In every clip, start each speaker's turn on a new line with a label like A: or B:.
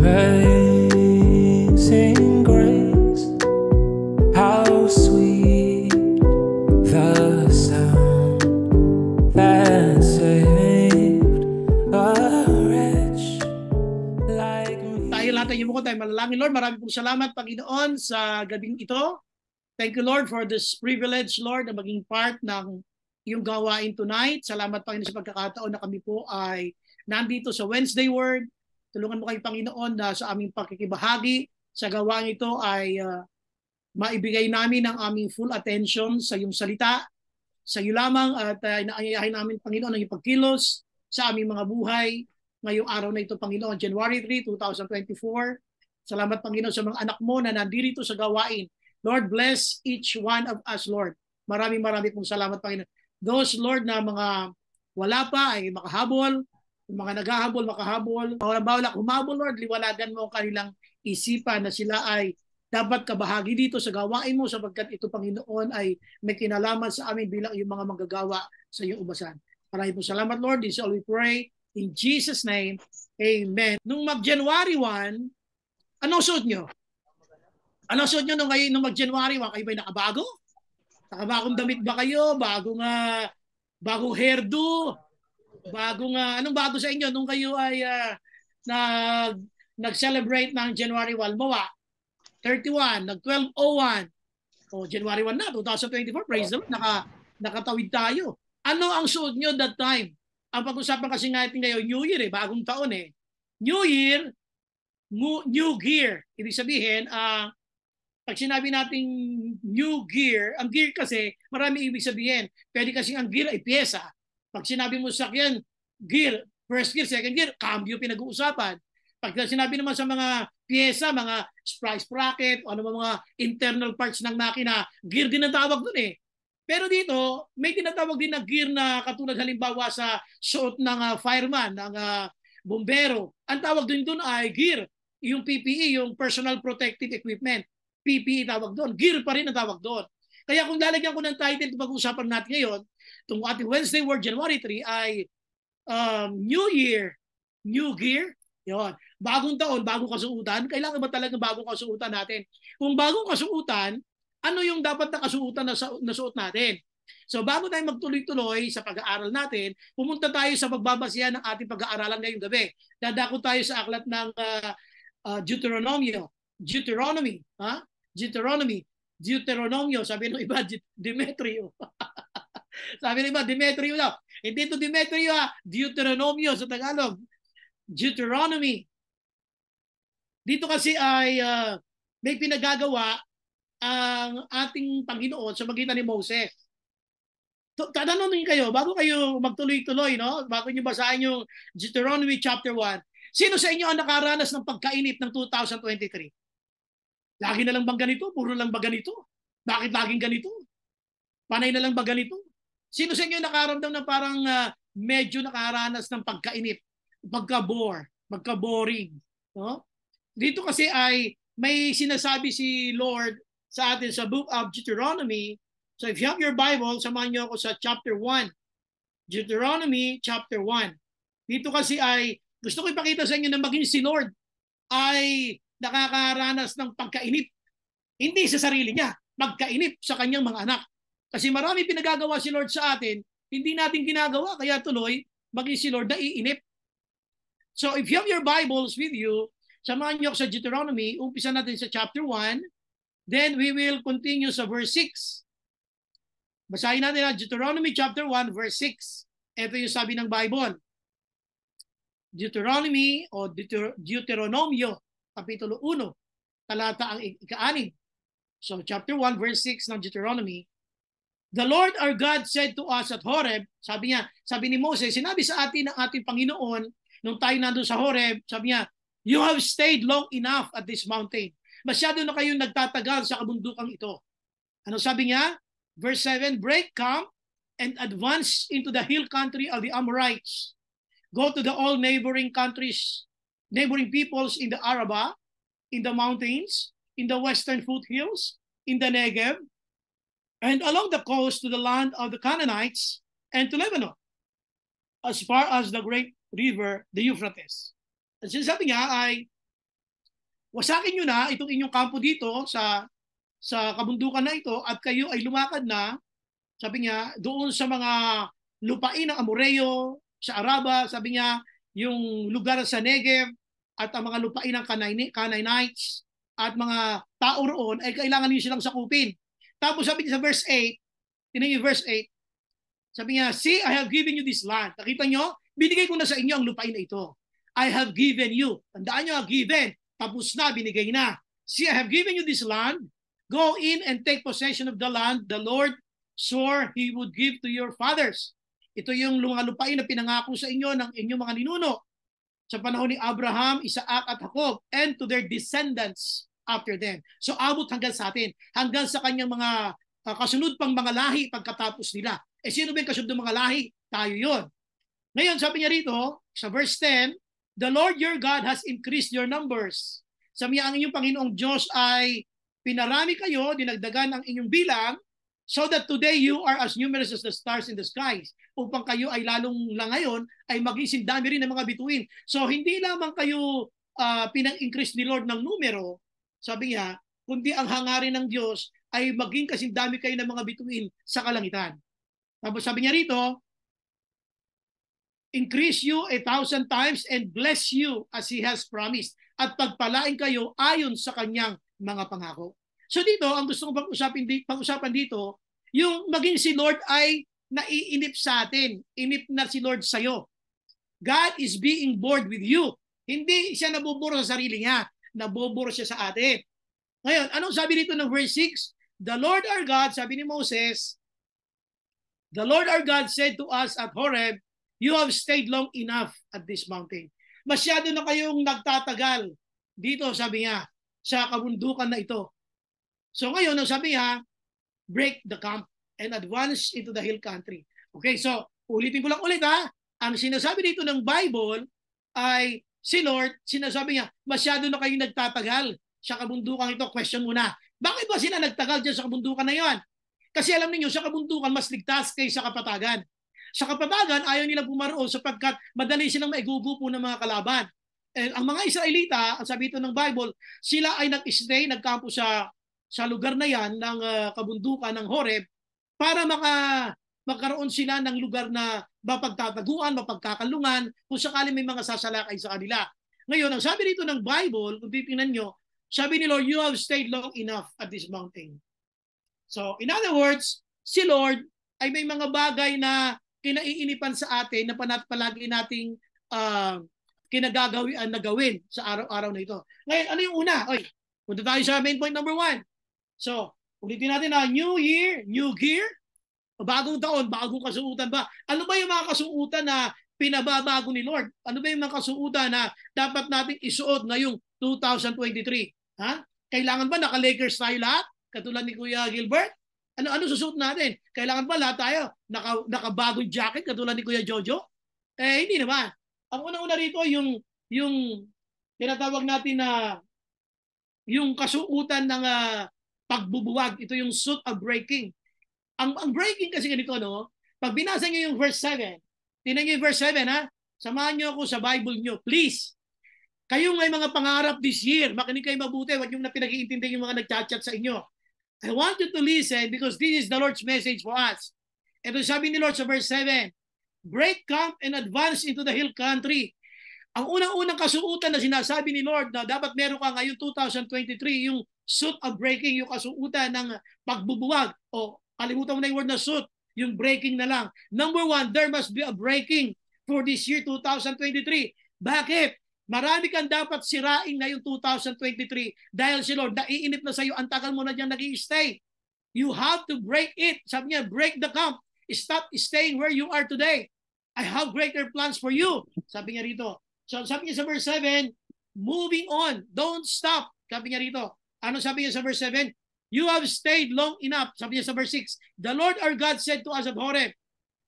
A: Amazing grace, how sweet the sound that saved a wretch like me.
B: Tayo lahat ay yumuko tayo malalangin. Lord, marami pong salamat, Panginoon, sa gabing ito. Thank you, Lord, for this privilege, Lord, na maging part ng iyong gawain tonight. Salamat, Panginoon, sa pagkakataon na kami po ay nandito sa Wednesday Word. Tulungan mo kayo, Panginoon, na sa aming pakikibahagi sa gawain ito ay maibigay namin ang aming full attention sa iyong salita, sa iyo lamang, at naayayahin namin, Panginoon, ang iyong pagkilos sa aming mga buhay ngayong araw na ito, Panginoon, January 3, 2024. Salamat, Panginoon, sa mga anak mo na nandito sa gawain. Lord, bless each one of us, Lord. Maraming pong salamat, Panginoon. Those, Lord, na mga wala pa ay makahabol, yung mga naghahabol, makahabol. Bawal humabol, Lord, liwalagan mo ang kanilang isipan na sila ay dapat kabahagi dito sa gawain mo sapagkat ito, Panginoon, ay may kinalaman sa amin bilang yung mga manggagawa sa iyong ubasan. Maraming po salamat, Lord. This is all we pray. In Jesus' name, Amen. Nung mag-January 1, anong suot nyo? Anong suot nyo nung mag-January 1? Kayo ba'y nakabago? Nakabagong damit ba kayo? Bagong hairdo? Anong bago sa inyo nung kayo ay nag-celebrate ng January 1? Mawa, 31, nag-1201. O, January 1 na, 2024. Praise the Lord, nakatawid tayo. Ano ang suot nyo that time? Ang pag-usapan kasi natin ngayon, New Year bagong taon New Year, new gear. Ibig sabihin, pag sinabi nating new gear, ang gear kasi, marami ibig sabihin. Pwede kasi ang gear ay pyesa. Pag sinabi mo sa sakyan, gear, first gear, second gear, cambio pinag-uusapan. Pag sinabi naman sa mga pyesa, mga sprocket, o ano mga internal parts ng makina, gear din ang tawag doon Pero dito, may tinatawag din na gear na katulad halimbawa sa suot ng fireman, ng bombero. Ang tawag din doon ay gear. Yung PPE, yung personal protective equipment. PPE tawag doon. Gear pa rin ang tawag doon. Kaya kung lalagyan ko ng title ito pag-uusapan natin ngayon, itong ating Wednesday Word, January 3, ay New Year, New Gear. Yun. Bagong taon, bagong kasuotan. Kailangan ba talaga bagong kasuotan natin? Kung bagong kasuotan, ano yung dapat na kasuotan na suot natin? So bago tayo magtuloy-tuloy sa pag-aaral natin, pumunta tayo sa pagbabasihan ng ating pag-aaralan ngayong gabi. Dadako tayo sa aklat ng Deuteronomy. Deuteronomio, sabi ng iba, Demetrio. Sabi ng iba, Demetrio daw. Hindi ito Demetrio Deuteronomio sa Tagalog. Deuteronomy. Dito kasi ay may pinagagawa ang ating Panginoon sa magitan ni Moses. Tatanungin kayo, bago kayo magtuloy-tuloy, no? Bago nyo basahin yung Deuteronomy chapter 1, sino sa inyo ang nakaranas ng pagkainit ng 2023? Lagi na lang bang ganito? Puro lang ba ganito? Bakit laging ganito? Panay na lang ba ganito? Sino sa inyo nakaramdam na parang medyo nakaranas ng pagkainip, pagka-bore, magka-boring? No? Dito kasi ay may sinasabi si Lord sa atin sa book of Deuteronomy. So if you have your Bible, samahan niyo ako sa chapter 1. Deuteronomy chapter 1. Dito kasi ay gusto ko ipakita sa inyo na maging si Lord ay nakakaranas ng pagkainip. Hindi sa sarili niya, magkainip sa kanyang mga anak. Kasi marami pinagagawa si Lord sa atin, hindi natin ginagawa, kaya tuloy, maging si Lord na iinip. So if you have your Bibles with you, samahan niyo sa Deuteronomy, umpisa natin sa chapter 1, then we will continue sa verse 6. Basahin natin ang Deuteronomy chapter 1, verse 6. Ito yung sabi ng Bible. Deuteronomy o Deuteronomio, kapitulo 1, talata ang ika-6. So chapter 1, verse 6 ng Deuteronomy. The Lord our God said to us at Horeb, sabi ni Moses, sinabi sa atin ng ating Panginoon, nung tayo nandun sa Horeb, sabi niya, you have stayed long enough at this mountain. Masyado na kayong nagtatagal sa kabundukang ito. Ano sabi niya? Verse 7, break camp and advance into the hill country of the Amorites. Go to the all neighboring countries, neighboring peoples in the Arabah, in the mountains, in the western foothills, in the Negev, and along the coast to the land of the Canaanites and to Lebanon, as far as the great river, the Euphrates. At sinasabi niya ay wasakin nyo na itong inyong kampo dito sa kabundukan na ito at kayo ay lumakad na, sabi niya, doon sa mga lupain ng Amoreo, sa Araba, sabi niya, yung lugar sa Negev at ang mga lupain ng Canaanites at mga tao roon ay kailangan niyo silang sakupin. Tapos sabi niya sa verse 8, tingnan niyo verse 8, sabi niya, see, I have given you this land. Nakita niyo? Binigay ko na sa inyo ang lupain na ito. I have given you. Tandaan niyo, given. Tapos na, binigay na. See, I have given you this land. Go in and take possession of the land the Lord swore He would give to your fathers. Ito yung mga lupain na pinangako sa inyo ng inyong mga ninuno sa panahon ni Abraham, Isaac at Jacob, and to their descendants after them. So abot hanggang sa atin, hanggang sa kanyang mga kasunod pang mga lahi pagkatapos nila. Sino ba yung kasunod ng mga lahi? Tayo yon. Ngayon, sabi niya rito, sa verse 10, the Lord your God has increased your numbers. Sabi niya, ang inyong Panginoong Diyos ay pinarami kayo, dinagdagan ang inyong bilang, so that today you are as numerous as the stars in the skies. Upang kayo ay lalong lang ngayon, ay maging dami rin ng mga bituin. So hindi lamang kayo pinang-increase ni Lord ng numero, sabi niya, kundi ang hangarin ng Diyos ay maging kasindami kayo ng mga bituin sa kalangitan. Tapos sabi niya rito, increase you 1,000 times and bless you as He has promised. At pagpalain kayo ayon sa kanyang mga pangako. So dito, ang gusto kong pag-usapan dito, yung maging si Lord ay naiinip sa atin. Inip na si Lord sa'yo. God is being bored with you. Hindi siya nabuburo sa sarili niya. Nabuburo siya sa atin. Ngayon, anong sabi dito ng verse 6? The Lord our God, sabi ni Moses, the Lord our God said to us at Horeb, you have stayed long enough at this mountain. Masyado na kayong nagtatagal dito, sabi niya, sa kabundukan na ito. So ngayon, ang sabi niya, break the camp and advance into the hill country. Okay, so ulitin ko lang ulit ha. Ang sinasabi dito ng Bible ay si Lord, sinasabi niya, masyado na kayong nagtatagal sa kabundukan ito. Question muna, bakit ba sila nagtagal dyan sa kabundukan na yon? Kasi alam niyo sa kabundukan, mas ligtas kaysa kapatagan. Sa kapatagan, ayaw nilang pumaroon sapagkat madali silang maigugupo ng mga kalaban. And ang mga Israelita, ang sabi ito ng Bible, sila ay nag-stay, nagkampo sa lugar na yan ng kabundukan ng Horeb para magkaroon sila ng lugar na mapagtataguan, mapagkakalungan kung sakali may mga sasalakay sa kanila. Ngayon, ang sabi dito ng Bible, kung titingnan nyo, sabi ni Lord, you have stayed long enough at this mountain. So, in other words, si Lord ay may mga bagay na kinaiinipan sa atin na palagi nating kinagagawian na gawin sa araw-araw na ito. Ngayon, ano yung una? Oy, punta tayo sa main point number 1. So, ulitin natin na new year, new gear, bagong taon, bagong kasuotan ba? Ano ba yung mga kasuotan na pinababago ni Lord? Ano ba yung mga kasuotan na dapat natin isuot ngayong 2023? Ha? Kailangan ba naka-Lakers tayo lahat? Katulad ni Kuya Gilbert? Ano susuot natin? Kailangan ba lahat tayo nakabagong jacket katulad ni Kuya Jojo? Hindi naman. Ang una-una rito yung tinatawag natin na yung kasuotan ng pagbubuwag. Ito yung suit of breaking. Ang breaking kasi ganito, no? Pag binasa niyo yung verse 7, tingnan niyo yung verse 7, ha? Samahan niyo ako sa Bible niyo, please. Kayo may mga pangarap this year. Makinig kayo mabuti. Huwag niyo na pinag-iintindi yung mga nagchat-chat sa inyo. I want you to listen because this is the Lord's message for us. Ito sabi ni Lord sa verse 7, break camp and advance into the hill country. Ang unang-unang kasuotan na sinasabi ni Lord na dapat meron ka ngayon 2023, yung suit of breaking, yung kasuotan ng pagbubuwag. O kalimutan mo na yung word na suit, yung breaking na lang. Number 1, there must be a breaking for this year 2023. Bakit? Marami kang dapat sirain ngayong 2023 dahil si Lord naiinip na sa iyo, ang tagal mo na diyan nag-i-stay. You have to break it. Sabi niya, break the camp. Stop staying where you are today. I have greater plans for you. Sabi niya rito. So sabi niya sa verse 7, moving on. Don't stop. Sabi niya rito. Ano sabi niya sa verse 7? You have stayed long enough. Sabi niya sa verse 6, the Lord our God said to us at Horeb,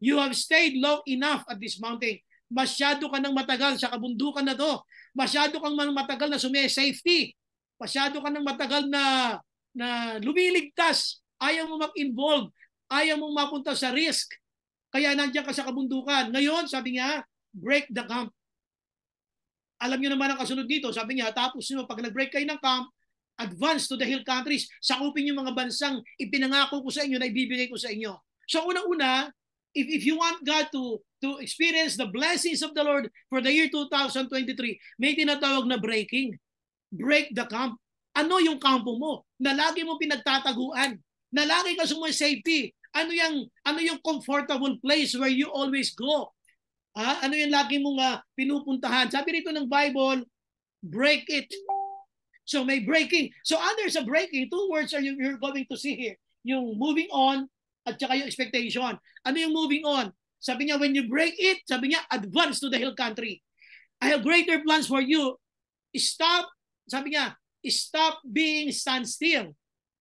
B: you have stayed long enough at this mountain. Masyado ka nang matagal sa kabundukan na to. Masyado kang matagal na safety. Masyado ka nang matagal na lumiligtas. Ayaw mo mag-involve. Ayaw mo mapunta sa risk. Kaya nandiyan ka sa kabundukan. Ngayon, sabi niya, break the camp. Alam niyo naman ang kasunod dito. Sabi niya, tapos nyo, pag nag-break kayo ng camp, advance to the hill countries. Sakupin yung mga bansang ipinangako ko sa inyo na ibibigay ko sa inyo. So una-una, if you want God to experience the blessings of the Lord for the year 2023, may tinatawag na breaking. Break the camp. Ano yung kampo mo? Na lagi mo pinagtataguan. Na lagi ka sumay safety. Ano yung comfortable place where you always go? Ano yung lagi mong pinupuntahan? Sabi rito ng Bible, break it. So may breaking. So under sa breaking, two words are you're going to see here. Yung moving on at saka yung expectation. Ano yung moving on? Sabi niya, when you break it, sabi niya, advance to the hill country. I have greater plans for you. Stop, sabi niya, stop being standstill.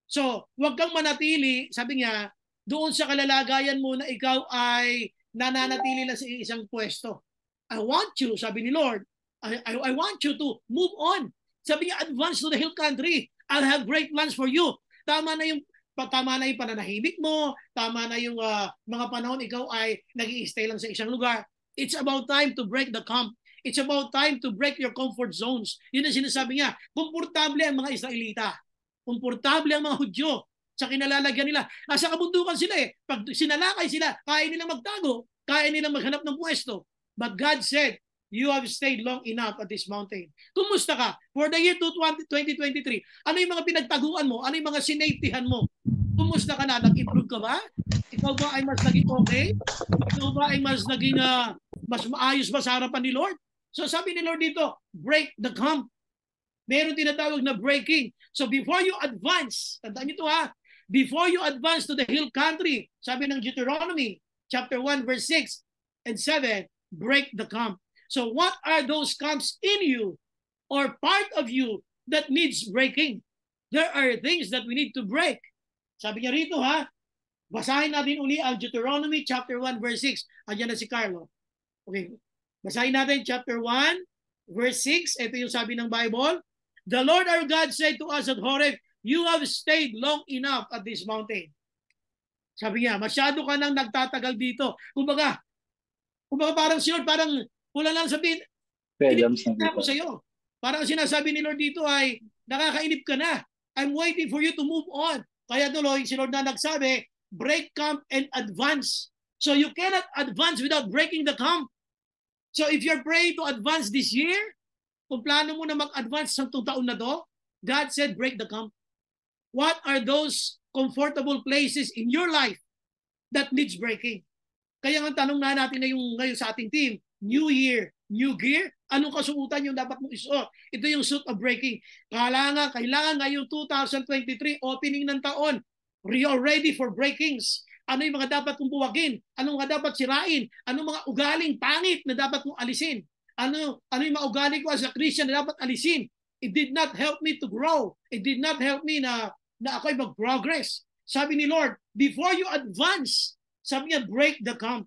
B: So, huwag kang manatili, sabi niya, doon sa kalalagayan mo na ikaw ay nananatili lang sa isang pwesto. I want you, sabi ni Lord, I want you to move on. Sabi niya, advance to the hill country. I'll have great plans for you. Tama na yung pananahimik mo, tama na yung mga panahon ikaw ay nag-i-stay lang sa isang lugar. It's about time to break the camp. It's about time to break your comfort zones. Yun ang sinasabi niya. Komportable ang mga Israelita. Komportable ang mga Hudyo sa kinalalagyan nila. Nasa kabundukan sila eh. Pag sinalakay sila, kaya nilang magtago, kaya nilang maghanap ng pwesto. But God said, you have stayed long enough at this mountain. Kumusta ka? For the year 2023, ano yung mga pinagtaguan mo? Ano yung mga sinafetyhan mo? Kumusta ka na? Nag-improve ka ba? Ikaw ba ay mas naging okay? Ikaw ba ay mas naging mas maayos ba sa harapan ni Lord? So sabi ni Lord dito, break the camp. Meron tinatawag na breaking. So before you advance, tandaan niyo ito before you advance to the hill country, sabi ng Deuteronomy chapter 1 verse 6 and 7, break the camp. So what are those camps in you or part of you that needs breaking? There are things that we need to break. Sabi niya rito basahin natin uli ang Deuteronomy chapter 1 verse 6. Andiyan na si Carlo. Okay. Basahin natin chapter 1 verse 6. Ito yung sabi ng Bible. The Lord our God said to us at Horeb, you have stayed long enough at this mountain. Sabi niya, masyado ka nang nagtatagal dito. Kumbaga parang si Lord, parang wala lang sabihin, inip na ako sa'yo. Parang sinasabi ni Lord dito ay, nakakainip ka na. I'm waiting for you to move on. Kaya tuloy, si Lord na nagsabi, break camp and advance. So you cannot advance without breaking the camp. So if you're praying to advance this year, kung plano mo na mag-advance sa taon na to, God said, break the camp. What are those comfortable places in your life that needs breaking? Kaya ang tanong na natin na yung ngayon sa ating team, New Year, New Gear, anong kasuotan yung dapat mong isuot? Ito yung suit of breaking. Kailangan ngayong 2023, opening ng taon, you're ready for breakings. Ano yung mga dapat kong buwagin? Ano mga dapat sirain? Ano mga ugaling pangit na dapat kong alisin? Ano yung mga ugali ko as a Christian na dapat alisin? It did not help me to grow. It did not help me na ako'y mag-progress. Sabi ni Lord, before you advance, sabi niya, break the camp.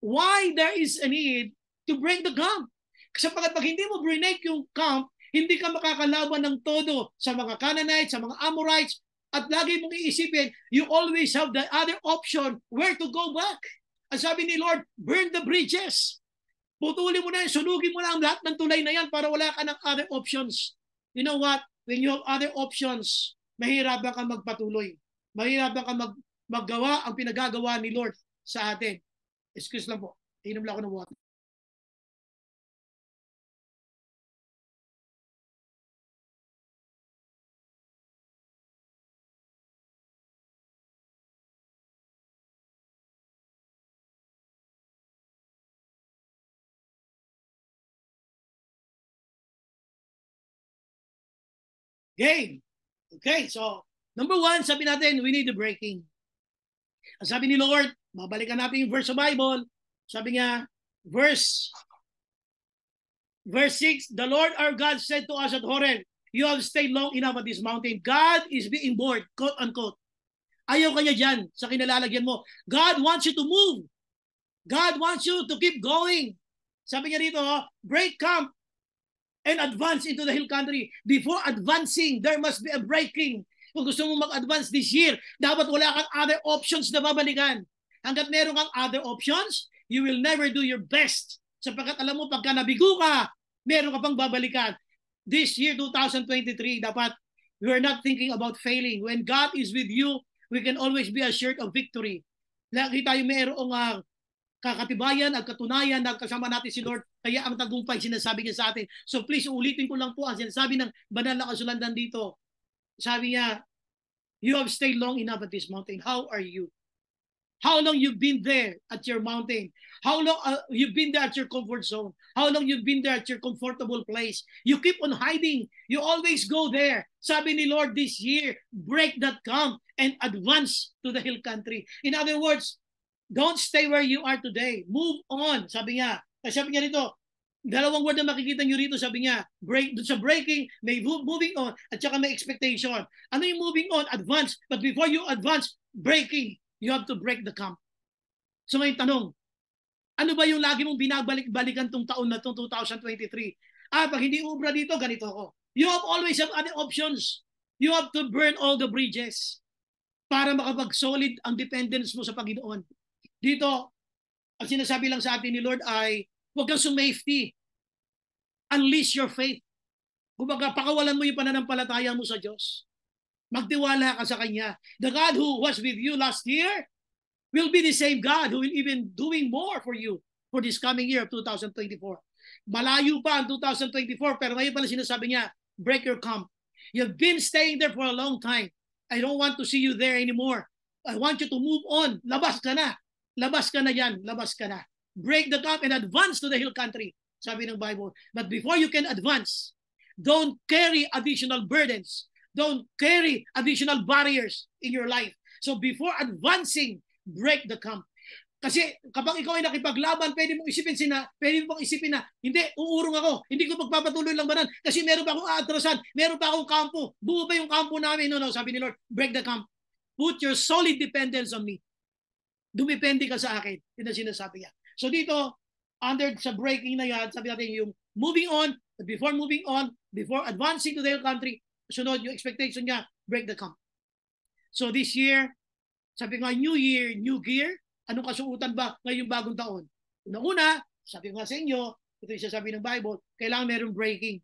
B: Why there is a need to break the camp? Kasi pag hindi mo break yung camp, hindi ka makakalaban ng todo sa mga Canaanites, sa mga Amorites, at lagi mong iisipin, you always have the other option where to go back. Ang sabi ni Lord, burn the bridges. Putulin mo na yan, sunugin mo na ang lahat ng tulay na yan para wala ka ng other options. You know what? When you have other options, mahirapan ka magpatuloy. Mahirapan ka maggawa ang pinagagawa ni Lord sa atin. Excuse lang po. Inom lang ako ng water. Game. Okay, so number one, sabi natin, we need the breaking. Ang sabi ni Lord, babalikan natin yung verse sa Bible. Sabi niya, verse 6, the Lord our God said to us at Horeb, you have stayed long enough at this mountain. God is being bored, quote unquote. Ayaw kanya dyan sa kinalalagyan mo. God wants you to move. God wants you to keep going. Sabi niya rito, break camp and advance into the hill country. Before advancing, there must be a breaking. Kung gusto mo mag-advance this year, dapat wala kang other options na babalikan. Hanggat meron kang other options, you will never do your best. Sapagkat alam mo, pagka nabigo ka, Meron ka pang babalikan. This year, 2023, dapat we are not thinking about failing. When God is with you, we can always be assured of victory. Lagi tayo mayroong kakatibayan at katunayan na kasama natin si Lord. Kaya ang tagumpay sinasabi niya sa atin. So please, ulitin ko lang po ang sinasabi ng banal na kasulatan dito. Sabi niya, you have stayed long enough at this mountain. How are you? How long you've been there at your mountain? How long you've been there at your comfort zone? How long you've been there at your comfortable place? You keep on hiding. You always go there. Sabi ni Lord this year, break that camp and advance to the hill country. In other words, don't stay where you are today. Move on, sabi niya. Kasi sabi niya rito, dalawang word na makikita niyo rito, sabi niya, sa breaking, may moving on, at saka may expectation. Ano yung moving on? Advance. But before you advance, breaking, you have to break the camp. So ngayon tanong, ano ba yung lagi mong binabalik-balikan tong taon na itong 2023? Pag hindi ubra dito, ganito ako. You have always have other options. You have to burn all the bridges para makapag-solid ang dependence mo sa Panginoon. Dito, ang sinasabi lang sa atin ni Lord ay, huwag kang sumafety. Unleash your faith. Kumbaga, pakawalan mo yung pananampalataya mo sa Diyos. Magtiwala ka sa Kanya. The God who was with you last year will be the same God who will even doing more for you for this coming year of 2024. Malayo pa ang 2024, pero ngayon pala sinasabi niya, break your camp. You've been staying there for a long time. I don't want to see you there anymore. I want you to move on. Labas ka na. Labas ka na yan. Labas ka na. Break the camp and advance to the hill country, sabi ng Bible. But before you can advance, don't carry additional burdens. Don't carry additional barriers in your life. So before advancing, break the camp. Kasi kapag ikaw ay nakipaglaban, pwede mong isipin na, hindi, uurong ako. Hindi ko magpapatuloy lang banan kasi meron pa akong aatrasan, meron pa akong kampo. Buo ba yung kampo namin? No, sabi ni Lord, break the camp. Put your solid dependence on me. Dumepende ka sa akin. Yun ang sinasabi niya. So dito, under sa breaking na yan, sabi natin yung moving on, before moving on, before advancing to the hill country, sunod yung expectation niya, break the camp. So this year, sabi nga, new year, new gear. Anong kasuutan ba ngayong bagong taon? Una-una, sabi nga sa inyo, ito yung sasabi ng Bible, kailangan merong breaking.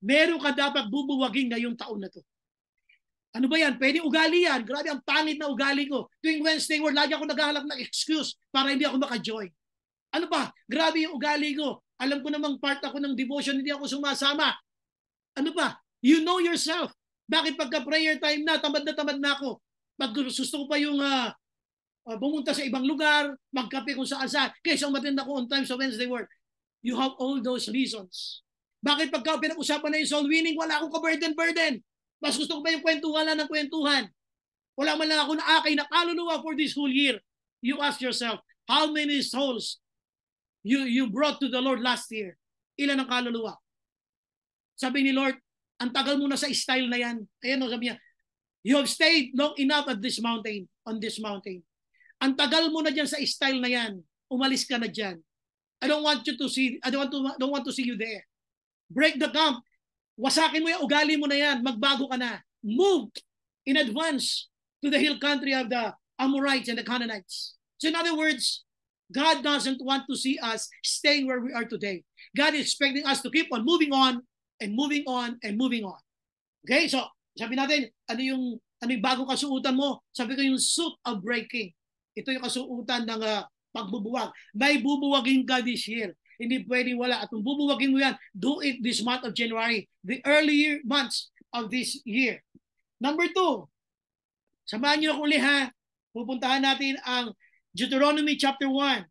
B: Meron ka dapat bubuwagin ngayong taon na to. Ano ba yan? Pwede ugali yan. Grabe, ang pangit na ugali ko. Tuwing Wednesday word, lagi ako naghahanap ng excuse para hindi ako maka-join. Ano ba? Grabe yung ugali ko. Alam ko namang part ako ng devotion, hindi ako sumasama. Ano ba? You know yourself. Bakit pagka prayer time na tamad na ako? Pag gusto ko pa yung bumunta sa ibang lugar, magkape kung saan-saan, kaysa umattend ako on time sa Wednesday word. You have all those reasons. Bakit pagka pinag-usapan na yung soul winning, wala akong ka-burden. Mas gusto ko pa yung kwentuhan lang ng kwentuhan. Wala man lang ako naakay na kaluluwa for this whole year. You ask yourself, how many souls you brought to the Lord last year? Ilan ang kaluluwa? Sabi ni Lord, ang tagal mo na sa style na yan. Ayan o, sabi niya, you have stayed long enough at this mountain, on this mountain. Ang tagal mo na dyan sa style na yan. Umalis ka na dyan. I don't want to see you there. Break the camp. Wasakin mo yung ugali mo na yan. Magbago ka na. Move in advance to the hill country of the Amorites and the Canaanites. So in other words, God doesn't want to see us staying where we are today. God is expecting us to keep on moving on and moving on and moving on. Okay? So, sabi natin, ano yung bagong kasuutan mo? Sabi ko yung suit of breaking. Ito yung kasuutan ng pagbubuwag. May bubuwagin ka this year. Hindi pwedeng wala. At kung bubuwagin mo yan, do it this month of January. The early months of this year. Number 2, samahan niyo ako ulit ha. Pupuntahan natin ang Deuteronomy chapter 1.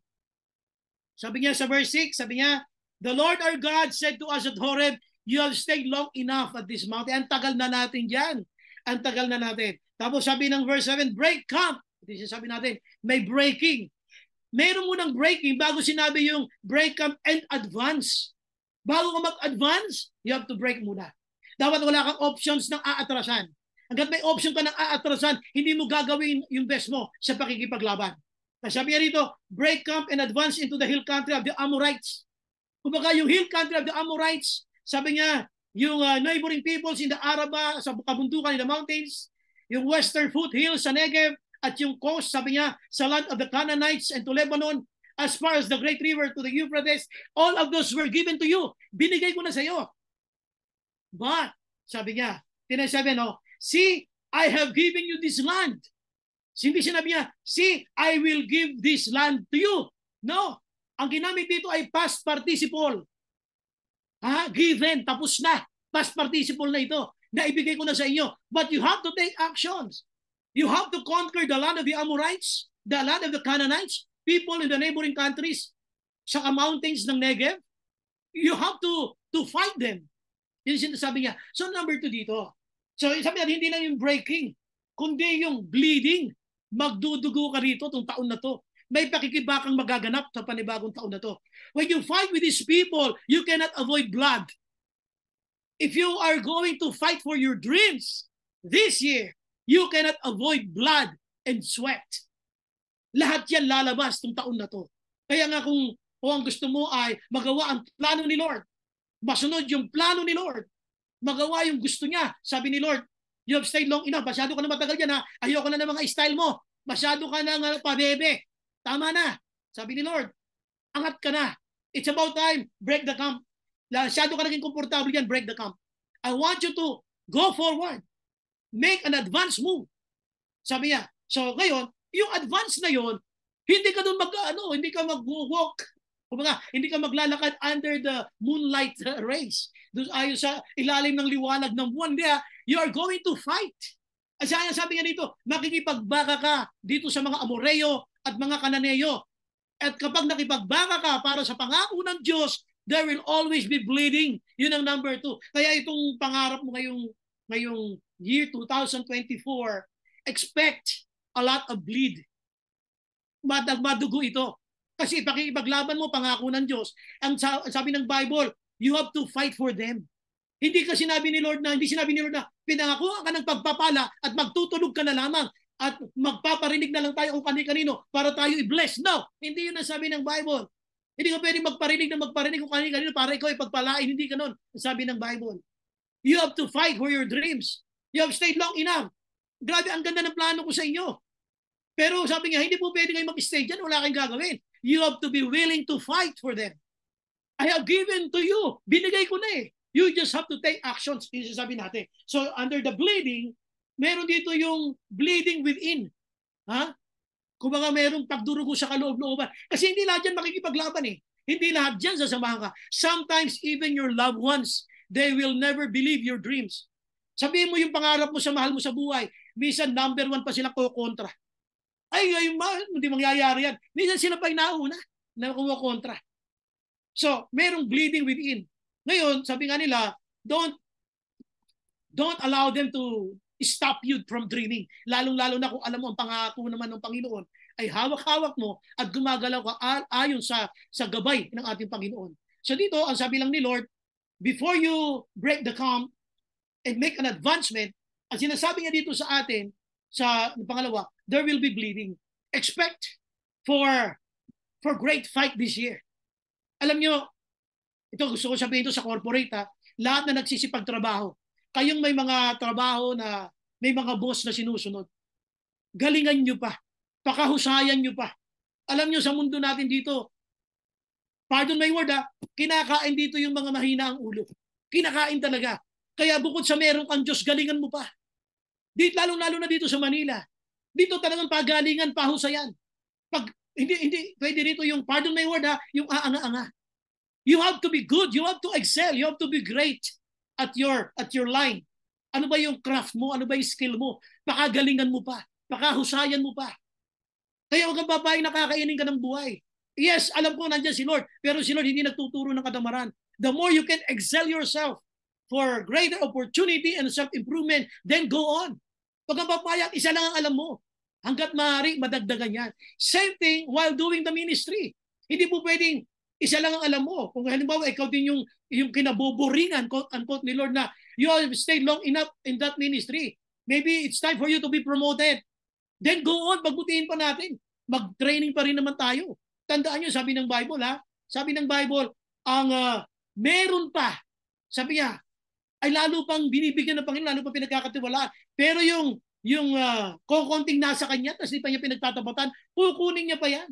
B: Sabi niya sa verse 6, sabi niya, the Lord our God said to us at Horeb, you have stayed long enough at this mountain. Ang tagal na natin dyan. Ang tagal na natin. Tapos sabi ng verse 7, break camp. Ito sabi natin, may breaking. Meron munang breaking bago sinabi yung break camp and advance. Bago ka mag-advance, you have to break muna. Dapat wala kang options ng aatrasan. Hanggat may option ka ng aatrasan, hindi mo gagawin yung best mo sa pakikipaglaban. Sabi niya rito, break camp and advance into the hill country of the Amorites. Kumbaga yung hill country of the Amorites, sabi niya, yung neighboring peoples in the Araba, sa kabundukan in the mountains, yung western foothills sa Negev, at yung coast, sabi niya, sa land of the Canaanites and to Lebanon, as far as the great river to the Euphrates, all of those were given to you. Binigay ko na sa iyo. But, sabi niya, tinasabi, no, see, I have given you this land. Hindi sinabi niya, see, I will give this land to you. No. Ang ginamit dito ay past participle. Given, tapos na. Past participle na ito. Naibigay ko na sa inyo. But you have to take actions. You have to conquer the land of the Amorites, the land of the Canaanites, people in the neighboring countries, sa mountains ng Negev. You have to fight them. Yun yung sinasabi niya. So number 2 dito. So sabi natin, hindi lang yung breaking, kundi yung bleeding. Magdudugo ka rito itong taon na to. May pakikibakang magaganap sa panibagong taon na to. When you fight with these people, you cannot avoid blood. If you are going to fight for your dreams this year, you cannot avoid blood and sweat. Lahat yan lalabas itong taon na to. Kaya nga kung ang gusto mo ay magawa ang plano ni Lord, masunod yung plano ni Lord, magawa yung gusto niya. Sabi ni Lord, you have stayed long enough. Masyado ka na matagal dyan ha. Ayoko na ng mga style mo. Masyado ka na pabebe. Tama na. Sabi ni Lord, angat ka na. It's about time. Break the camp. Masyado ka naging komportable yan. Break the camp. I want you to go forward. Make an advance move. Sabi niya. So ngayon, yung advance na yon, hindi ka doon hindi ka mag-walk. Hindi ka maglalakad under the moonlight rays. Doon ayon sa ilalim ng liwanag ng buwan. You are going to fight. Sabi nga dito, makikipagbaka ka dito sa mga Amoreo at mga Kananeo. At kapag nakipagbaka ka para sa pangako ng Diyos, there will always be bleeding. Yun ang number 2. Kaya itong pangarap mo ngayong year 2024, expect a lot of bleed. Madugo ito. Kasi ipaglaban mo pangako ng Diyos. Ang sabi ng Bible, you have to fight for them. Hindi sinabi ni Lord na pinangako ka ng pagpapala at magtutulog ka na lamang at magpaparinig na lang tayo kung kani-kanino para tayo i-bless. No, hindi yun ang sabi ng Bible. Hindi ka pwedeng magparinig kung kani-kanino para ikaw ipagpalain. Hindi ganon ang sabi ng Bible. You have to fight for your dreams. You have stayed long enough. Grabe, ang ganda ng plano ko sa inyo. Pero sabi niya, hindi po pwede kayo mag-stay dyan. Wala kayong gagawin. You have to be willing to fight for them. I have given to you. Binigay ko na eh. You just have to take actions. Yung sasabi natin. So under the bleeding, meron dito yung bleeding within. Kung mga merong pagdurugo sa kaloob-looban. Kasi hindi lahat dyan makikipaglaban eh. Hindi lahat dyan sasamahan ka. Sometimes even your loved ones, they will never believe your dreams. Sabihin mo yung pangarap mo sa mahal mo sa buhay. Minsan number 1 pa sila kukontra. Ay, hindi mangyayari yan. Minsan sila pa yung nauna na kumontra. So, merong bleeding within. Ngayon, sabi nga nila, don't allow them to stop you from dreaming. Lalong-lalo na kung alam mo ang pangako naman ng Panginoon ay hawak-hawak mo at gumagalaw ka ayon sa gabay ng ating Panginoon. So dito, ang sabi lang ni Lord, before you break the camp and make an advancement, ang sinasabi niya dito sa atin, sa pangalawa, there will be bleeding. Expect for great fight this year. Alam nyo, ito gusto ko sabihin ito sa corporate lahat na nagsisipagtrabaho, kayong may mga trabaho na may mga boss na sinusunod, galingan nyo pa, pakahusayan nyo pa. Alam nyo sa mundo natin dito, pardon my word kinakain dito yung mga mahina ang ulo. Kinakain talaga. Kaya bukod sa meron kang Diyos, galingan mo pa. Dito, lalo na dito sa Manila. Dito talagang pagalingan, pahusayan. Hindi pwede dito yung, pardon my word yung aanga-anga. You have to be good. You have to excel. You have to be great at your line. Ano ba yung craft mo? Ano ba yung skill mo? Pakagalingan mo pa. Pakahusayan mo pa. Kaya huwag kang babaeng nakakainin ka ng buhay. Yes, alam ko nandiyan si Lord. Pero si Lord hindi nagtuturo ng katamaran. The more you can excel yourself for greater opportunity and self-improvement, then go on. Huwag kang papayag, isa lang ang alam mo. Hanggat maaari, madagdagan yan. Same thing while doing the ministry. Hindi po pwedeng isa lang ang alam mo. Kung halimbawa, ikaw din yung kinaboboringan, quote-unquote, ni Lord na you have stayed long enough in that ministry. Maybe it's time for you to be promoted. Then go on, pagbutihin pa natin. Mag-training pa rin naman tayo. Tandaan nyo, sabi ng Bible sabi ng Bible, ang meron pa, sabi niya, ay lalo pang binibigyan ng Panginoon, lalo pang pinagkakatiwalaan. Pero yung kukunting nasa kanya, tapos di pa niya pinagtatapatan, kukunin niya pa yan.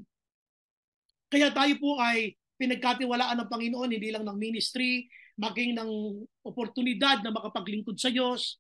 B: Kaya tayo po ay pinagkatiwalaan ng Panginoon, hindi lang ng ministry, maging ng oportunidad na makapaglingkod sa Diyos.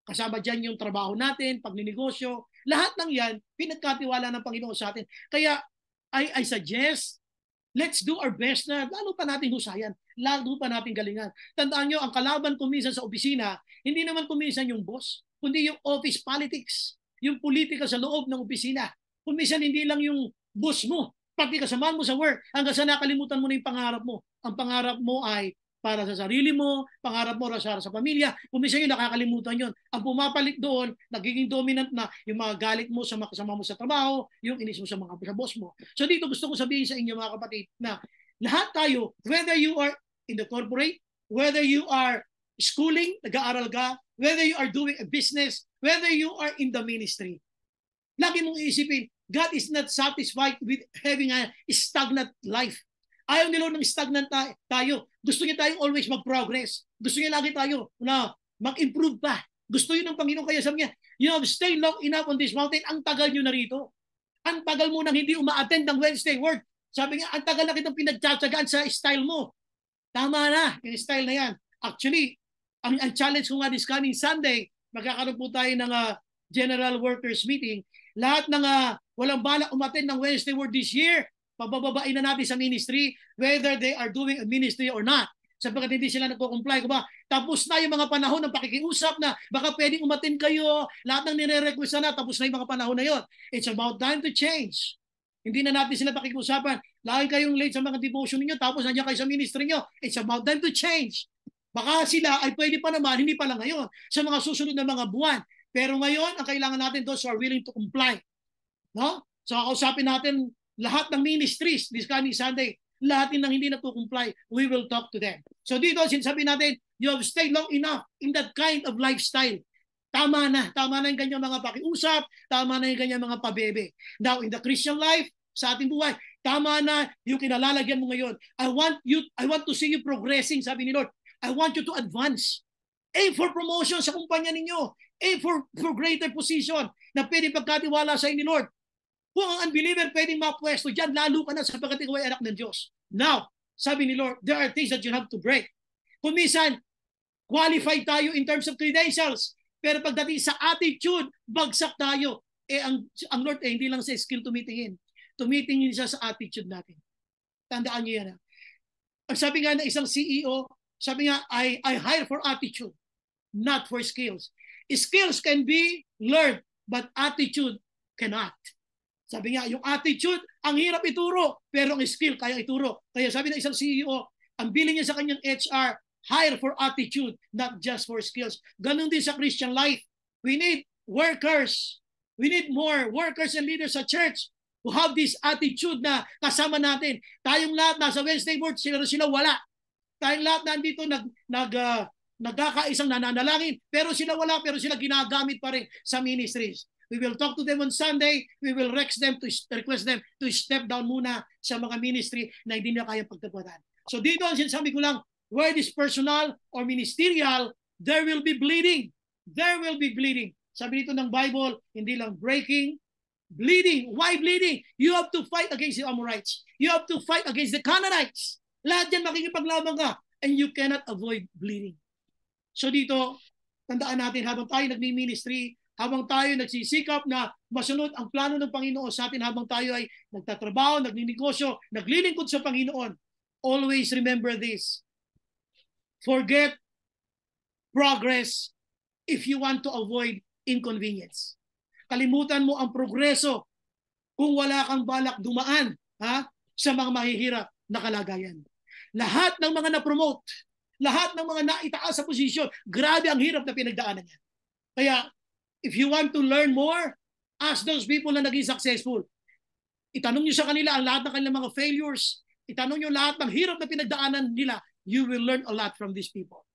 B: Kasama dyan yung trabaho natin, pagninegosyo. Lahat ng yan, pinagkatiwala ng Panginoon sa atin. Kaya I suggest, let's do our best na lalo pa natin husayan, lalo pa natin galingan. Tandaan nyo, ang kalaban kuminsan sa opisina, hindi naman kuminsan yung boss, kundi yung office politics, yung politika sa loob ng opisina. Kuminsan hindi lang yung boss mo, pati kasama mo sa work, hanggang sa nakalimutan mo na yung pangarap mo. Ang pangarap mo ay para sa sarili mo, pangarap mo sa pamilya. Kung minsan yun, nakakalimutan yun. Ang pumapalit doon, nagiging dominant na yung mga galit mo sa mga kasama mo sa trabaho, yung inis mo sa mga sa boss mo. So dito gusto ko sabihin sa inyo mga kapatid na lahat tayo, whether you are in the corporate, whether you are schooling, nag-aaral ka, whether you are doing a business, whether you are in the ministry, lagi mong iisipin, God is not satisfied with having a stagnant life. Ayaw ni Lord ng stagnant tayo. Gusto niya tayong always mag-progress. Gusto niya lagi tayo na mag-improve pa. Gusto yun ng Panginoon. Kaya sabi niya, you have stayed long enough on this mountain. Ang tagal nyo na rito. Ang tagal mo nang hindi uma-attend ng Wednesday word. Sabi niya, ang tagal na kitang pinagtsatsagaan sa style mo. Tama na, yung style na yan. Actually, ang challenge ko nga this coming Sunday, magkakaroon po tayo ng General Workers Meeting. Lahat ng walang balak umattend ng Wednesday word this year, pabababain na natin sa ministry, whether they are doing a ministry or not. Sapagkat hindi sila nagko-comply. Tapos na yung mga panahon ng pakikiusap na baka pwedeng umatin kayo, lahat ng nire-request na, tapos na yung mga panahon na yon. It's about time to change. Hindi na natin sila pakikiusapan. Lagi kayong late sa mga devotion niyo, tapos nandiyan kayo sa ministry niyo. It's about time to change. Baka sila ay pwede pa naman, hindi pa lang ngayon, sa mga susunod na mga buwan. Pero ngayon, ang kailangan natin, those who are willing to comply. No? So, kausapin natin lahat ng ministries this coming Sunday, lahat ng hindi na-comply, we will talk to them. So dito, sinasabi natin, you have stayed long enough in that kind of lifestyle. Tama na yung kanyang mga pakiusap, tama na yung kanyang mga pabebe. Now, in the Christian life, sa ating buhay, tama na yung kinalalagyan mo ngayon. I want to see you progressing, sabi ni Lord. I want you to advance. Aim for promotion sa kumpanya ninyo. Aim for greater position na pwede pagkatiwala sa inyo, Lord. Kung ang unbeliever pwedeng mapwesto dyan, lalo ka na sapagkat ikaw ay anak ng Diyos. Now, sabi ni Lord, there are things that you have to break. Kung minsan, qualified tayo in terms of credentials, pero pagdating sa attitude, bagsak tayo. Ang Lord hindi lang sa skill tumitingin. Tumitingin siya sa attitude natin. Tandaan niyo yan. Ang sabi nga ng isang CEO, sabi nga, I hire for attitude, not for skills. Skills can be learned, but attitude cannot. Sabi nga, yung attitude, ang hirap ituro, pero ang skill, kaya ituro. Kaya sabi ng isang CEO, ang billing niya sa kanyang HR, hire for attitude, not just for skills. Ganun din sa Christian life. We need workers. We need more workers and leaders sa church who have this attitude na kasama natin. Tayong lahat nasa Wednesday board, sila wala. Tayong lahat nandito nagkakaisang nananalangin, pero sila wala, pero sila ginagamit pa rin sa ministries. We will talk to them on Sunday. We will request them to step down muna sa mga ministry na hindi na kaya pagtapatan. So dito ang sinasabi ko lang, where it is personal or ministerial, there will be bleeding. There will be bleeding. Sabi dito ng Bible, hindi lang breaking, bleeding. Why bleeding? You have to fight against the Amorites. You have to fight against the Canaanites. Lahat yan makikipaglaban ka and you cannot avoid bleeding. So dito, tandaan natin habang tayo nagmi-ministry, habang tayo nagsisikap na masunod ang plano ng Panginoon sa atin, habang tayo ay nagtatrabaho, nagninegosyo, naglilingkod sa Panginoon, always remember this. Forget progress if you want to avoid inconvenience. Kalimutan mo ang progreso kung wala kang balak dumaan sa mga mahihirap na kalagayan. Lahat ng mga na-promote, lahat ng mga naitaas sa posisyon, grabe ang hirap na pinagdaanan niya. Kaya, if you want to learn more, ask those people na naging successful. Itanong nyo sa kanila ang lahat ng kanilang mga failures. Itanong nyo lahat ng hirap na pinagdaanan nila. You will learn a lot from these people.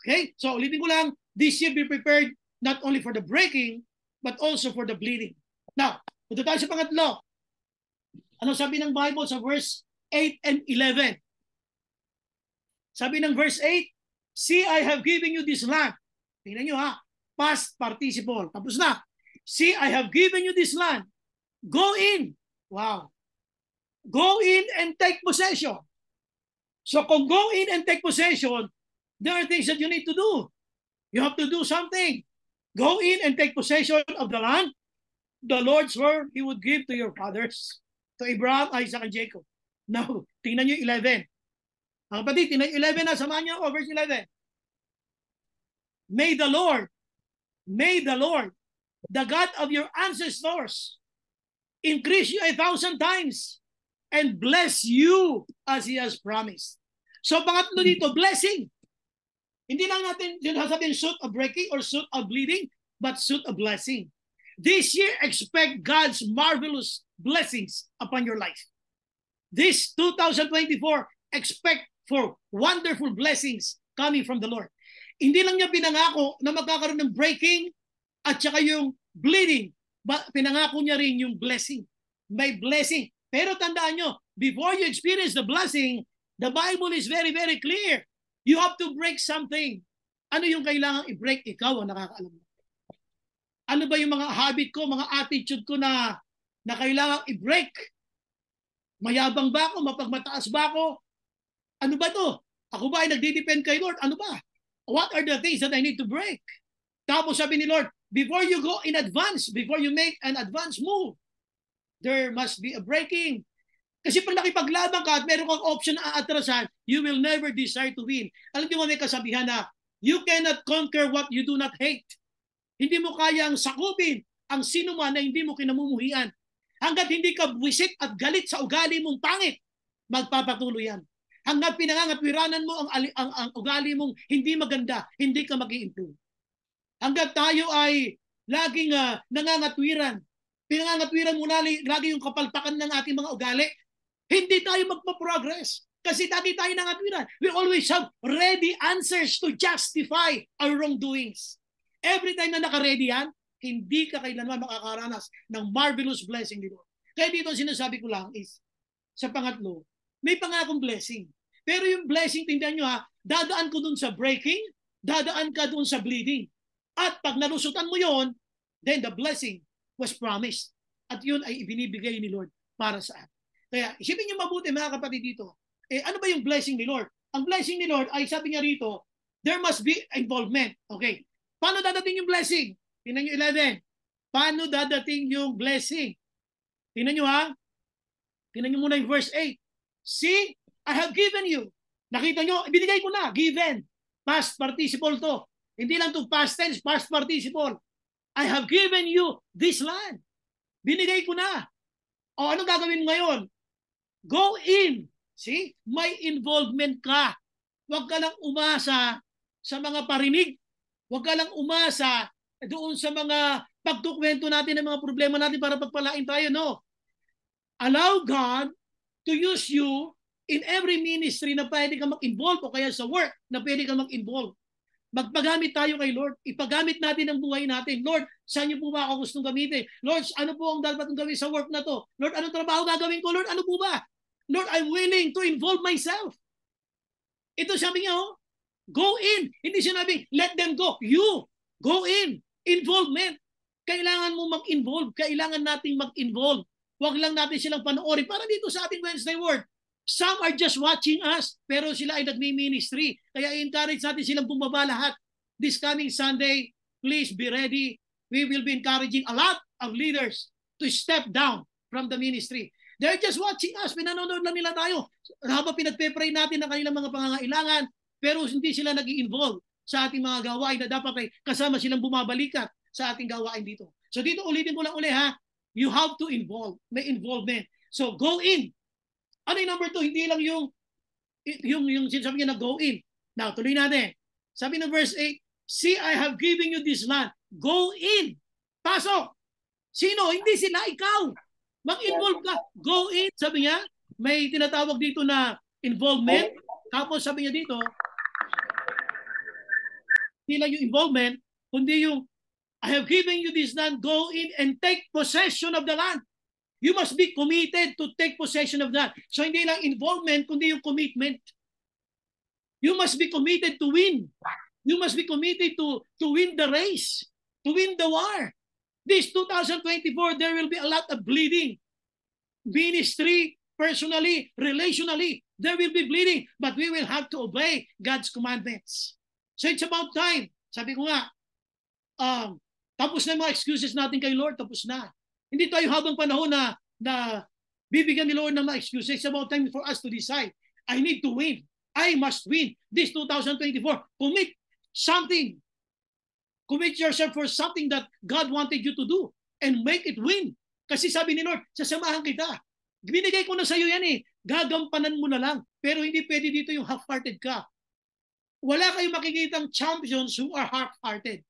B: Okay? So, ulitin ko lang, this year be prepared not only for the breaking, but also for the bleeding. Now, punta tayo sa pangatlo. Ano sabi ng Bible sa verse 8 and 11? Sabi ng verse 8, see, I have given you this land. Tingnan nyo past participle. Tapos na. See, I have given you this land. Go in. Wow. Go in and take possession. So kung go in and take possession, there are things that you need to do. You have to do something. Go in and take possession of the land the Lord swore He would give to your fathers, to Abraham, Isaac, and Jacob. Now, tingnan nyo 11. Ang kapatid, tingnan 11 na, samahan nyo, verse 11. May the Lord, the God of your ancestors, increase you 1,000 times and bless you as He has promised. So, pangatlo dito, blessing. Hindi lang natin sasabihin suit of breaking or suit of bleeding, but suit of blessing. This year, expect God's marvelous blessings upon your life. This 2024, expect for wonderful blessings coming from the Lord. Hindi lang niya pinangako na magkakaroon ng breaking at saka yung bleeding, but pinangako niya rin yung blessing. May blessing. Pero tandaan nyo, before you experience the blessing, the Bible is very, very clear. You have to break something. Ano yung kailangan i-break? Ikaw ang nakakaalam. Ano ba yung mga habit ko, mga attitude ko na kailangan i-break? Mayabang ba ako? Mapagmataas ba ako? Ano ba to? Ako ba ay nagdidepend kay Lord? Ano ba? What are the things that I need to break? Tapos sabi ni Lord, before you go in advance, before you make an advance move, there must be a breaking. Kasi pag nakipaglaban ka at meron kang option na aatrasan, you will never desire to win. Alam niyo may kasabihan na, you cannot conquer what you do not hate. Hindi mo kayang sakupin ang sino man na hindi mo kinamumuhian. Hanggat hindi ka buwisit at galit sa ugali mong pangit, magpapatuloy yan. Hanggat pinangangatwiranan mo ang ugali mong hindi maganda, hindi ka mag-i-improve. Hanggat tayo ay laging nangangatwiran, pinangangatwiran mo lagi yung kapalpakan ng ating mga ugali, hindi tayo magpa-progress. Kasi lagi tayo nangatwiran. We always have ready answers to justify our wrongdoings. Every time na naka-ready yan, hindi ka kailanman makakaranas ng marvelous blessing dito. Kaya dito sinasabi ko lang is, sa pangatlo, may pangakong blessing. Pero yung blessing, tingnan nyo ha, dadaan ko dun sa breaking, dadaan ka dun sa bleeding. At pag nalusutan mo yon, then the blessing was promised. At yun ay ibinibigay ni Lord para sa atin. Kaya isipin nyo mabuti mga kapatid dito, ano ba yung blessing ni Lord? Ang blessing ni Lord ay sabi niya rito, there must be involvement. Okay. Paano dadating yung blessing? Tingnan nyo 11. Paano dadating yung blessing? Tingnan nyo ha. Tingnan nyo muna yung verse 8. See, I have given you. Nakita nyo, ibinigay ko na. Given. Past participle to. Hindi lang to past tense, past participle. I have given you this land. Binigay ko na. O ano gagawin ngayon? Go in. See? May involvement ka. Huwag ka lang umasa sa mga parinig. Huwag ka lang umasa doon sa mga pagtukwento natin ng mga problema natin para pagpalain tayo. No. Allow God to use you in every ministry na pwede ka mag-involve o kaya sa work na pwede ka mag-involve. Magpagamit tayo kay Lord. Ipagamit natin ang buhay natin. Lord, saan niyo po ba ako gustong gamitin? Lord, ano po ang dapat kong gawin sa work na to? Lord, anong trabaho gagawin ko? Lord, ano po ba? Lord, I'm willing to involve myself. Ito sabi niya, oh, go in. Hindi sinabi, let them go. You, go in. Involvement. Kailangan mo mag-involve. Kailangan nating mag-involve. Huwag lang natin silang panoorin. Para dito sa ating Wednesday Word, some are just watching us, pero sila ay nagmi-ministry. Kaya i-encourage natin silang bumaba lahat. This coming Sunday, please be ready. We will be encouraging a lot of leaders to step down from the ministry. They're just watching us. Pinanonood lang nila tayo. Habang pinagpe-pray natin ang kanilang mga pangangailangan, pero hindi sila nag-i-involve sa ating mga gawain na dapat ay kasama silang bumabalikat sa ating gawain dito. So dito ulitin ko lang uli ha. You have to involve. May involvement. So go in. Ano yung number 2? Hindi lang yung sinasabi niya na go in. Now, tuloy natin. Sabi ng verse 8, see, I have given you this land. Go in. Pasok. Sino? Hindi sila, ikaw. Mag-involve ka. Go in. Sabi niya, may tinatawag dito na involvement. Tapos sabi niya dito, hindi lang yung involvement, kundi yung I have given you this land, go in and take possession of the land. You must be committed to take possession of that. So hindi lang involvement, kundi yung commitment. You must be committed to win. You must be committed to win the race, to win the war. This 2024, there will be a lot of bleeding. Ministry personally, relationally. There will be bleeding, but we will have to obey God's commandments. So it's about time. Sabi ko nga, tapos na yung mga excuses natin kay Lord, tapos na. Hindi tayo habang panahon na bibigyan ni Lord ng mga excuses. It's about time for us to decide. I need to win. I must win. This 2024, commit something. Commit yourself for something that God wanted you to do and make it win. Kasi sabi ni Lord, sasamahan kita. Binigay ko na sa iyo yan eh. Gagampanan mo na lang. Pero hindi pwede dito yung half-hearted ka. Wala kayong makikitang champions who are half-hearted.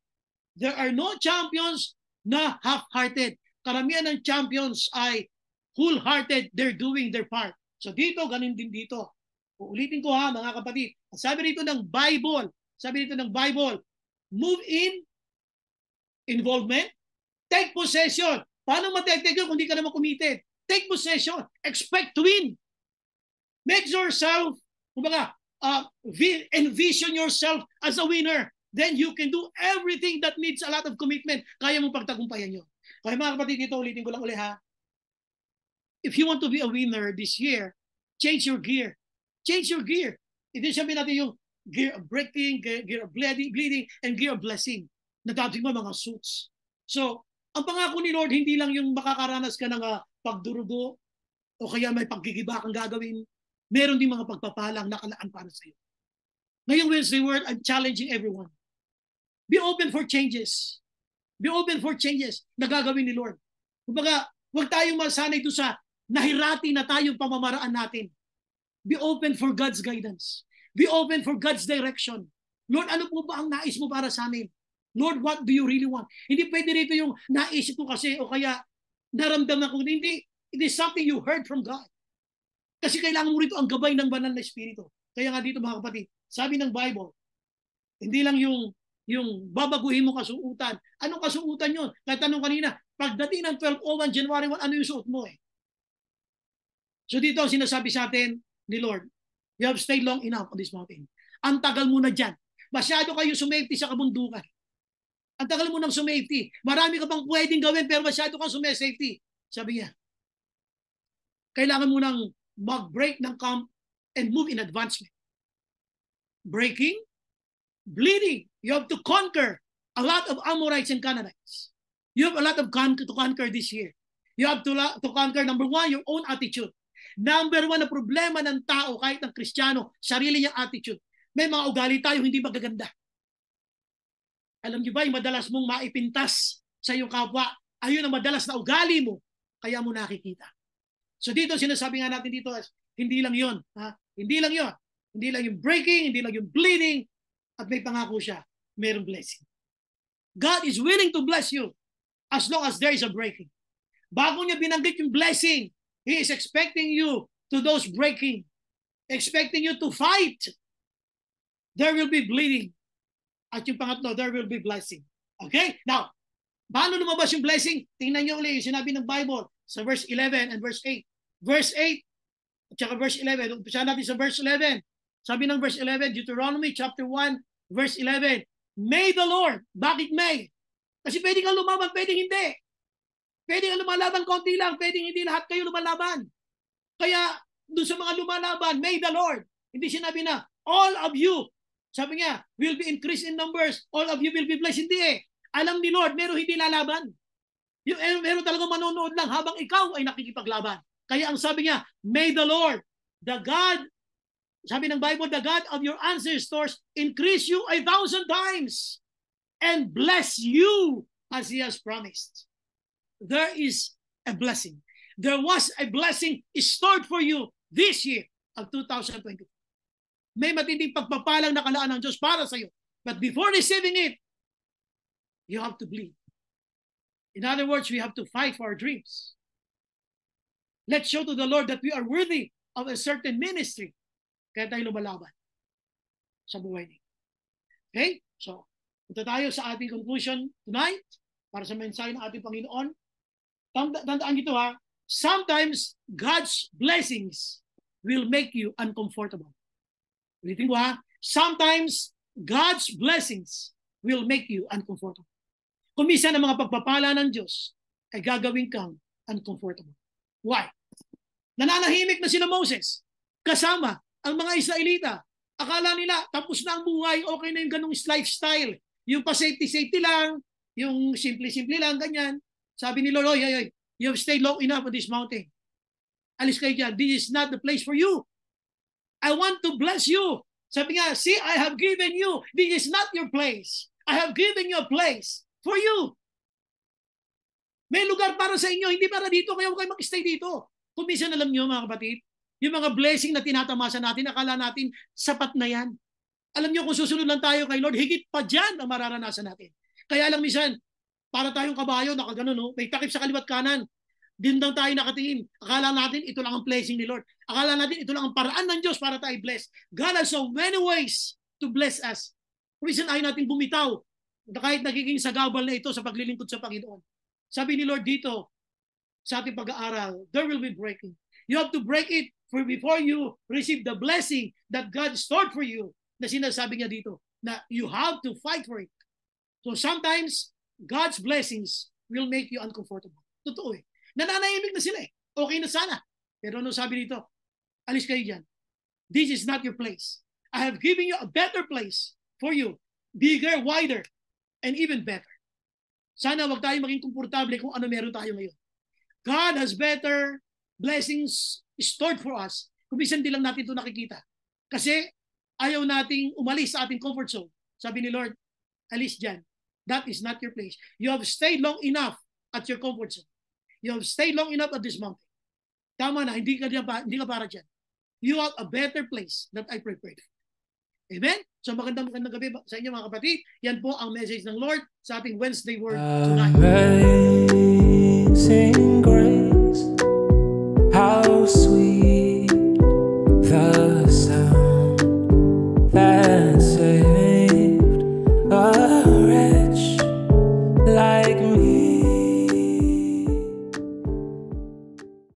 B: There are no champions na half-hearted. Karamihan ng champions ay whole-hearted. They're doing their part. So dito, ganun din dito. Uulitin ko ha, mga kapatid. Sabi rito ng Bible, move in, involvement, take possession. Paano matake yun kung di ka naman committed? Take possession. Expect to win. Make yourself, envision yourself as a winner. Then you can do everything that needs a lot of commitment. Kaya mong pagtagumpayan yun. Kaya mga kapatid, dito ulitin ko lang ulit ha. If you want to be a winner this year, change your gear. Change your gear. Hindi sabihin natin yung gear of breaking, gear of bleeding, and gear of blessing. Nadating mo mga suits. So, ang pangako ni Lord, hindi lang yung makakaranas ka ng pagdurugo o kaya may paggigiba kang gagawin. Meron din mga pagpapalang nakalaan para sa iyo. Ngayong Wednesday word, I'm challenging everyone. Be open for changes. Be open for changes na gagawin ni Lord. Kumbaga, huwag tayong masanay doon sa nahirati na tayong pamamaraan natin. Be open for God's guidance. Be open for God's direction. Lord, ano po ba ang nais mo para sa amin? Lord, what do you really want? Hindi pwede rito yung naisip ko kasi o kaya naramdaman ko. Hindi. It is something you heard from God. Kasi kailangan mo rito ang gabay ng banal na Espiritu. Kaya nga dito mga kapatid, sabi ng Bible, hindi lang yung babaguhin mo kasuutan. Anong kasuutan yun? Kahit tanong kanina, pagdating ng 12/01, January 1, ano yung suot mo eh? So dito ang sinasabi sa atin ni Lord, you have stayed long enough on this mountain. Ang tagal mo na dyan. Masyado kayo sumafety sa kabundukan. Ang tagal mo nang sumafety. Marami ka pang pwedeng gawin pero masyado kang sumafety. Sabi niya, kailangan mo nang mag-break ng camp and move in advancement. Breaking, bleeding. You have to conquer a lot of Amorites and Canaanites. You have a lot of to conquer this year. You have to conquer, number one, your own attitude. Number one na problema ng tao, kahit ng Kristiyano, sarili niyang attitude. May mga ugali tayo hindi magaganda. Alam niyo ba, yung madalas mong maipintas sa iyong kapwa, ayun ang madalas na ugali mo, kaya mo nakikita. So dito, sinasabi nga natin dito, hindi lang yun. Ha? Hindi lang yun. Hindi lang yung breaking, hindi lang yung bleeding, at may pangako siya, mayroong blessing. God is willing to bless you as long as there is a breaking. Bago niya binanggit yung blessing, He is expecting you to those breaking, expecting you to fight. There will be bleeding. At yung pangatlo, there will be blessing. Okay? Now, paano lumabas yung blessing? Tingnan niyo ulit yung sinabi ng Bible sa verse 11 and verse 8. Verse 8 at saka verse 11. Umpisa natin sa verse 11. Sabi ng verse 11, Deuteronomy chapter 1, verse 11. May the Lord. Bakit may? Kasi pwede kang lumaban, pwede hindi. Pwede kang lumalaban konti lang, pwede hindi lahat kayo lumalaban. Kaya doon sa mga lumalaban, may the Lord. Hindi sinabi na, all of you, sabi niya, will be increased in numbers. All of you will be blessed. Hindi eh. Alam ni Lord, meron hindi lalaban. Meron talagang manonood lang habang ikaw ay nakikipaglaban. Kaya ang sabi niya, may the Lord, the God, sabi ng Bible, the God of your ancestors increase you 1,000 times and bless you as He has promised. There is a blessing. There was a blessing stored for you this year of 2024. May matinding pagpapalang nakalaan ng Diyos para sa iyo. But before receiving it, you have to bleed. In other words, we have to fight for our dreams. Let's show to the Lord that we are worthy of a certain ministry. Kaya tayo lumalaban sa buhay niya. Okay? So, punta tayo sa ating conclusion tonight para sa mensahe ng ating Panginoon. Tandaan nito ha, sometimes God's blessings will make you uncomfortable. Ulitin ko ha, sometimes God's blessings will make you uncomfortable. Kung minsan ang mga pagpapala ng Diyos ay gagawin kang uncomfortable. Why? Nananahimik na sila Moses kasama ang mga Israelita. Akala nila tapos na ang buhay, okay na yung ganung lifestyle. Yung pa-safety lang, yung simple-simple lang, ganyan. Sabi ni Lord, oy, you have stayed long enough on this mountain. Alis kayo dyan. This is not the place for you. I want to bless you. Sabi nga, see, I have given you. This is not your place. I have given you a place for you. May lugar para sa inyo, hindi para dito, kaya huwag kayo mag-stay dito. Kung minsan alam nyo mga kapatid, yung mga blessing na tinatamasa natin, akala natin sapat na yan. Alam nyo kung susunod lang tayo kay Lord, higit pa dyan ang mararanasan natin. Kaya lang minsan, para tayong kabayo, nakagano, no? May takip sa kaliwat kanan. Din lang tayo nakatingin. Akala natin ito lang ang blessing ni Lord. Akala natin ito lang ang paraan ng Diyos para tayo bless. God has so many ways to bless us. Minsan ayaw natin bumitaw kahit nagiging sagabal na ito sa paglilingkod sa Panginoon. Sabi ni Lord dito sa ating pag-aaral, there will be breaking. You have to break it before you receive the blessing that God stored for you, na sinasabi niya dito, na you have to fight for it. So sometimes, God's blessings will make you uncomfortable. Totoo eh. Nananahimik na sila eh. Okay na sana. Pero ano sabi dito? Alis kayo dyan. This is not your place. I have given you a better place for you. Bigger, wider, and even better. Sana wag tayo maging komportable kung ano meron tayo ngayon. God has better blessings stored for us. Kung minsan di lang natin ito nakikita. Kasi ayaw nating umalis sa ating comfort zone. Sabi ni Lord, alis dyan. That is not your place. You have stayed long enough at your comfort zone. You have stayed long enough at this mountain. Tama na, hindi ka para dyan. You have a better place that I prepared. Amen? So magandang gabi sa inyo mga kapatid. Yan po ang message ng Lord sa ating Wednesday Word tonight.
A: Amazing